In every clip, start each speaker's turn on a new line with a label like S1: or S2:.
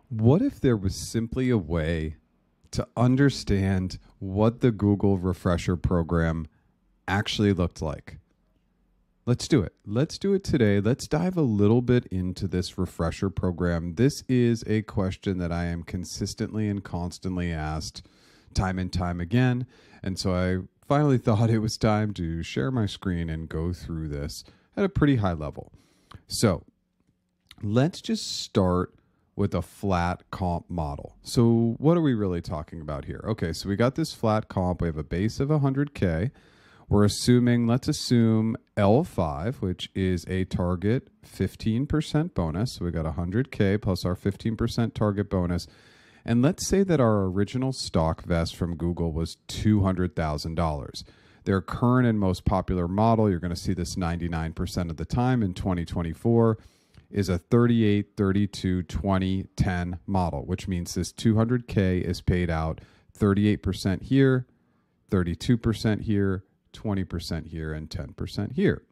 S1: What if there was simply a way to understand what the Google refresher program actually looked like? Let's do it. Let's do it today. Let's dive a little bit into this refresher program. This is a question that I am consistently and constantly asked time and time again. And so I finally thought it was time to share my screen and go through this at a pretty high level. So let's just start with a flat comp model. So what are we really talking about here? Okay, so we got this flat comp. We have a base of 100K. We're assuming, let's assume L5, which is a target 15% bonus. So we got 100K plus our 15% target bonus. And let's say that our original stock vest from Google was $200,000. Their current and most popular model, you're going to see this 99% of the time in 2024, is a 38, 32, 20, 10 model, which means this 200K is paid out 38% here, 32% here, 20% here, and 10% here.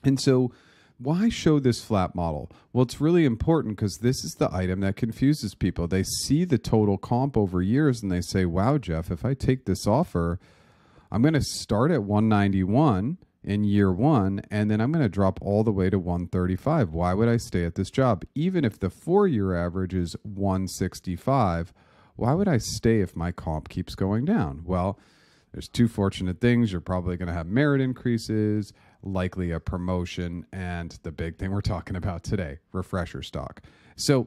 S1: And so why show this flat model? Well, it's really important because this is the item that confuses people. They see the total comp over years and they say, wow, Jeff, if I take this offer, I'm going to start at 191 in year one, and then I'm going to drop all the way to 135. Why would I stay at this job? Even if the 4-year average is 165, why would I stay if my comp keeps going down? Well, there's two fortunate things. You're probably going to have merit increases, likely a promotion, and the big thing we're talking about today, refresher stock. So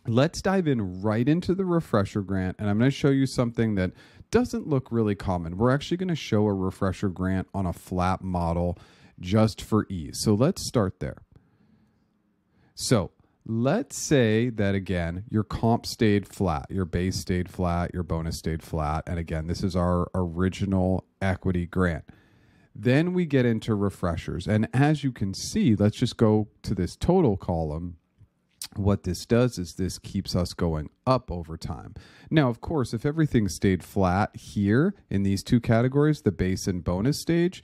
S1: let's dive in right into the refresher grant, and I'm going to show you something that doesn't look really common. We're actually going to show a refresher grant on a flat model just for ease. So let's start there. So let's say that, again, your comp stayed flat, your base stayed flat, your bonus stayed flat. And again, this is our original equity grant. Then we get into refreshers. And as you can see, let's just go to this total column. What this does is this keeps us going up over time. Now, of course, if everything stayed flat here in these two categories, the base and bonus stage,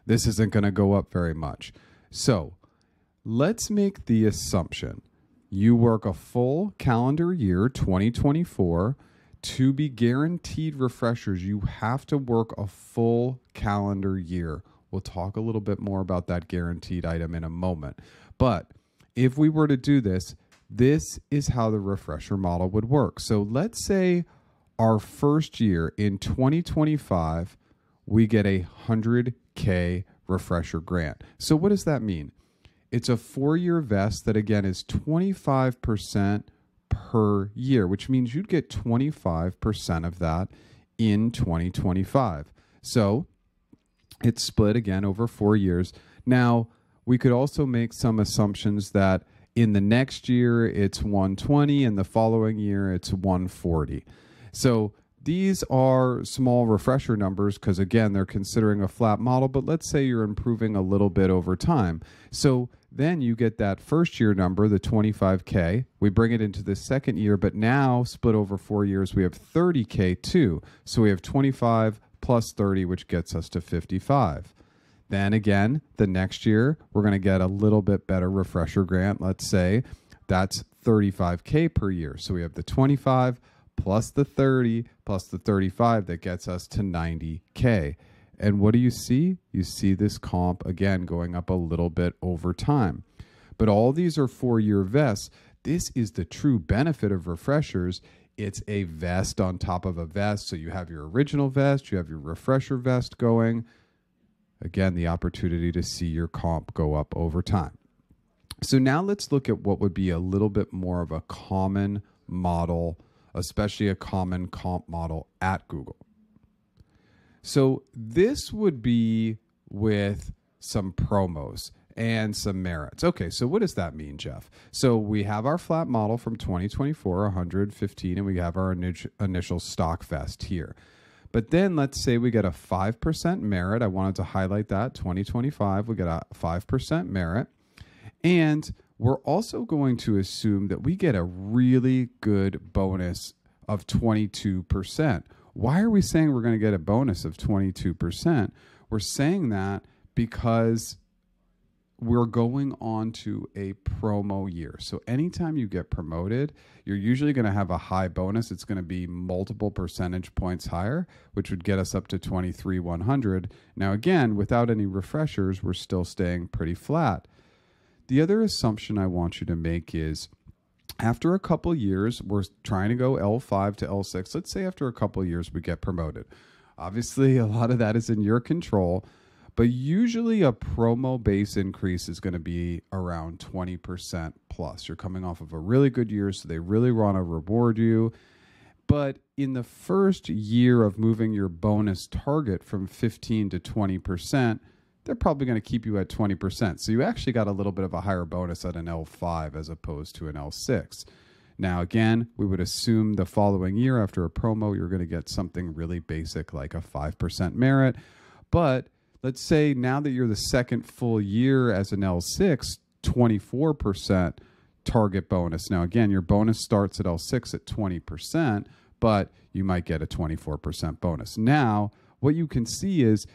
S1: this isn't going to go up very much. So let's make the assumption you work a full calendar year, 2024, to be guaranteed refreshers. You have to work a full calendar year. We'll talk a little bit more about that guaranteed item in a moment. But if we were to do this, this is how the refresher model would work. So let's say our first year in 2025, we get a 100K refresher grant. So what does that mean? It's a 4-year vest that, again, is 25% per year, which means you'd get 25% of that in 2025. So it's split, again, over 4 years. Now, we could also make some assumptions that in the next year it's 120 and the following year it's 140. So these are small refresher numbers because, again, they're considering a flat model, but let's say you're improving a little bit over time. So then you get that first year number, the 25K. We bring it into the second year, but now split over 4 years, we have 30K too. So we have 25 plus 30, which gets us to 55. Then again, the next year, we're going to get a little bit better refresher grant. Let's say that's 35K per year. So we have the 25 plus the 30 plus the 35 that gets us to 90K. And what do you see? You see this comp, again, going up a little bit over time. But all these are 4-year vests. This is the true benefit of refreshers. It's a vest on top of a vest. So you have your original vest, you have your refresher vest going. Again, the opportunity to see your comp go up over time. So now let's look at what would be a little bit more of a common model, especially a common comp model at Google. So this would be with some promos and some merits. Okay, so what does that mean, Jeff? So we have our flat model from 2024, 115, and we have our initial stock vest here. But then let's say we get a 5% merit. I wanted to highlight that, 2025, we get a 5% merit. And we're also going to assume that we get a really good bonus of 22%. Why are we saying we're going to get a bonus of 22%? We're saying that because we're going on to a promo year. So anytime you get promoted, you're usually going to have a high bonus. It's going to be multiple percentage points higher, which would get us up to 23,100. Now, again, without any refreshers, we're still staying pretty flat. The other assumption I want you to make is after a couple years, we're trying to go L5 to L6. Let's say after a couple years, we get promoted. Obviously, a lot of that is in your control. But usually a promo base increase is going to be around 20% plus. You're coming off of a really good year, so they really want to reward you. But in the first year of moving your bonus target from 15 to 20%, they're probably going to keep you at 20%. So you actually got a little bit of a higher bonus at an L5 as opposed to an L6. Now, again, we would assume the following year after a promo, you're going to get something really basic like a 5% merit. But let's say now that you're the second full year as an L6, 24% target bonus. Now, again, your bonus starts at L6 at 20%, but you might get a 24% bonus. Now, what you can see is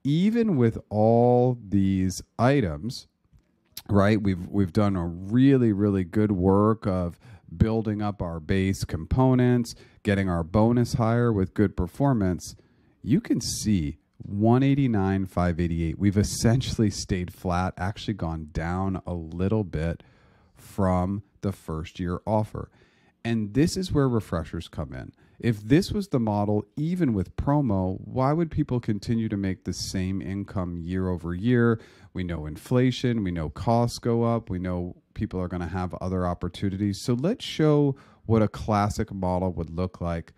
S1: even with all these items, right, we've done a really, really good work of building up our base components, getting our bonus higher with good performance. You can see 189, 588. We've essentially stayed flat, actually gone down a little bit from the first year offer. And this is where refreshers come in. If this was the model, even with promo, why would people continue to make the same income year over year? We know inflation, we know costs go up, we know people are going to have other opportunities. So let's show what a classic model would look like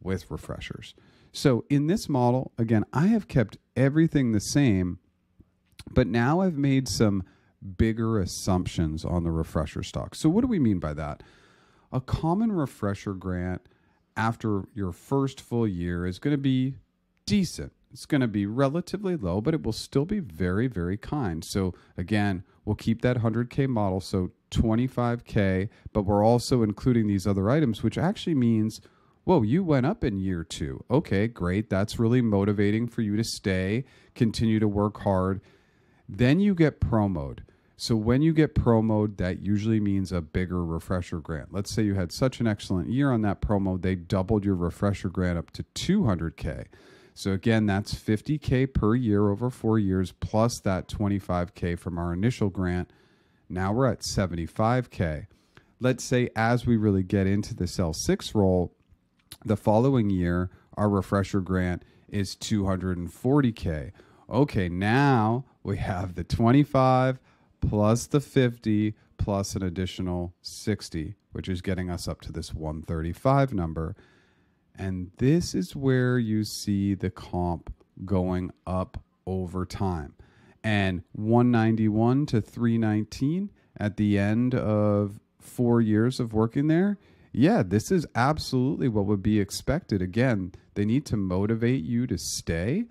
S1: with refreshers. So in this model, again, I have kept everything the same, but now I've made some bigger assumptions on the refresher stock. So what do we mean by that? A common refresher grant after your first full year is going to be decent. It's going to be relatively low, but it will still be very, very kind. So again, we'll keep that 100K model, so 25K, but we're also including these other items, which actually means, whoa, you went up in year 2. Okay, great. That's really motivating for you to stay, continue to work hard. Then you get promoted. So when you get promoted, that usually means a bigger refresher grant. Let's say you had such an excellent year on that promo, they doubled your refresher grant up to 200K. So again, that's 50K per year over 4 years, plus that 25K from our initial grant. Now we're at 75K. Let's say as we really get into the L6 role, the following year, our refresher grant is 240K. Okay, now we have the 25 plus the 50 plus an additional 60, which is getting us up to this 135 number. And this is where you see the comp going up over time. And 191 to 319 at the end of 4 years of working there, yeah, this is absolutely what would be expected. Again, they need to motivate you to stay.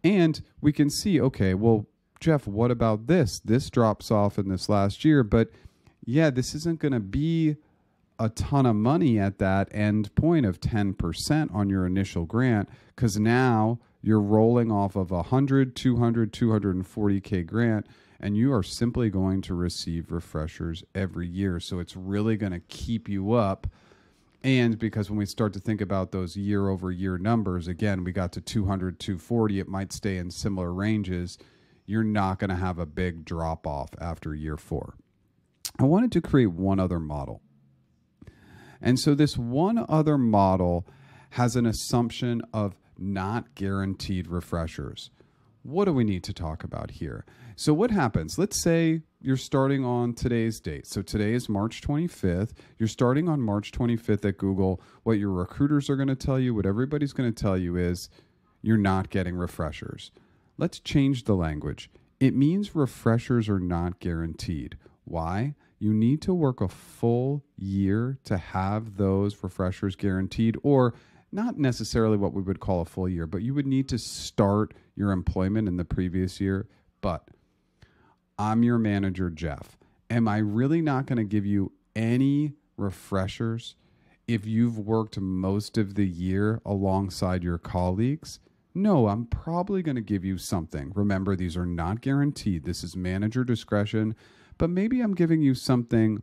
S1: And we can see, okay, well, Jeff, what about this? This drops off in this last year, but yeah, this isn't going to be a ton of money at that end point of 10% on your initial grant, because now you're rolling off of 100, 200, 240K grant, and you are simply going to receive refreshers every year. So it's really going to keep you up. And because when we start to think about those year over year numbers, again, we got to 200, 240, it might stay in similar ranges. You're not going to have a big drop off after year 4. I wanted to create one other model. And so this one other model has an assumption of not guaranteed refreshers. What do we need to talk about here? So what happens? Let's say you're starting on today's date. So today is March 25th. You're starting on March 25th at Google. What your recruiters are going to tell you, what everybody's going to tell you is you're not getting refreshers. Let's change the language. It means refreshers are not guaranteed. Why? You need to work a full year to have those refreshers guaranteed, or not necessarily what we would call a full year, but you would need to start your employment in the previous year. But I'm your manager, Jeff. Am I really not going to give you any refreshers if you've worked most of the year alongside your colleagues? No, I'm probably going to give you something. Remember, these are not guaranteed. This is manager discretion, but maybe I'm giving you something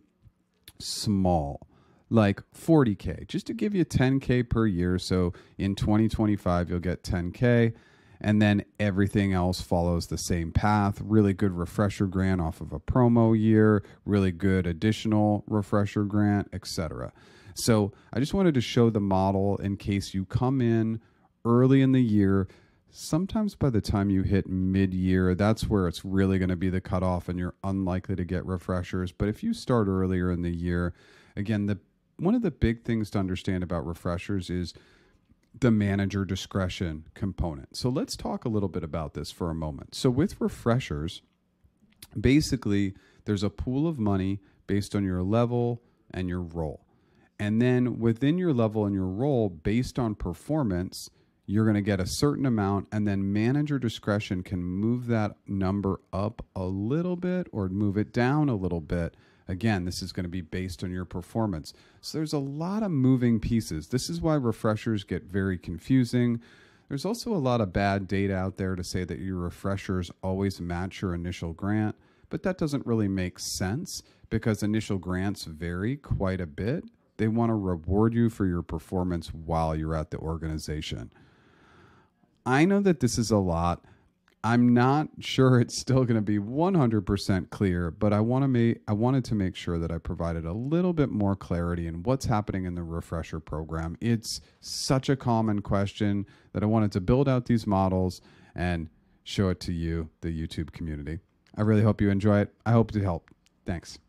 S1: small, like 40K, just to give you 10K per year. So in 2025, you'll get 10K, and then everything else follows the same path. Really good refresher grant off of a promo year, really good additional refresher grant, etc. So I just wanted to show the model in case you come in early in the year. Sometimes by the time you hit mid-year, that's where it's really going to be the cutoff and you're unlikely to get refreshers. But if you start earlier in the year, again, one of the big things to understand about refreshers is the manager discretion component. So let's talk a little bit about this for a moment. So with refreshers, basically there's a pool of money based on your level and your role. And then within your level and your role, based on performance, you're going to get a certain amount, and then manager discretion can move that number up a little bit or move it down a little bit. Again, this is going to be based on your performance. So there's a lot of moving pieces. This is why refreshers get very confusing. There's also a lot of bad data out there to say that your refreshers always match your initial grant, but that doesn't really make sense because initial grants vary quite a bit. They want to reward you for your performance while you're at the organization. I know that this is a lot. I'm not sure it's still going to be 100% clear, but I wanted to make sure that I provided a little bit more clarity in what's happening in the refresher program. It's such a common question that I wanted to build out these models and show it to you, the YouTube community. I really hope you enjoy it. I hope to help. Thanks.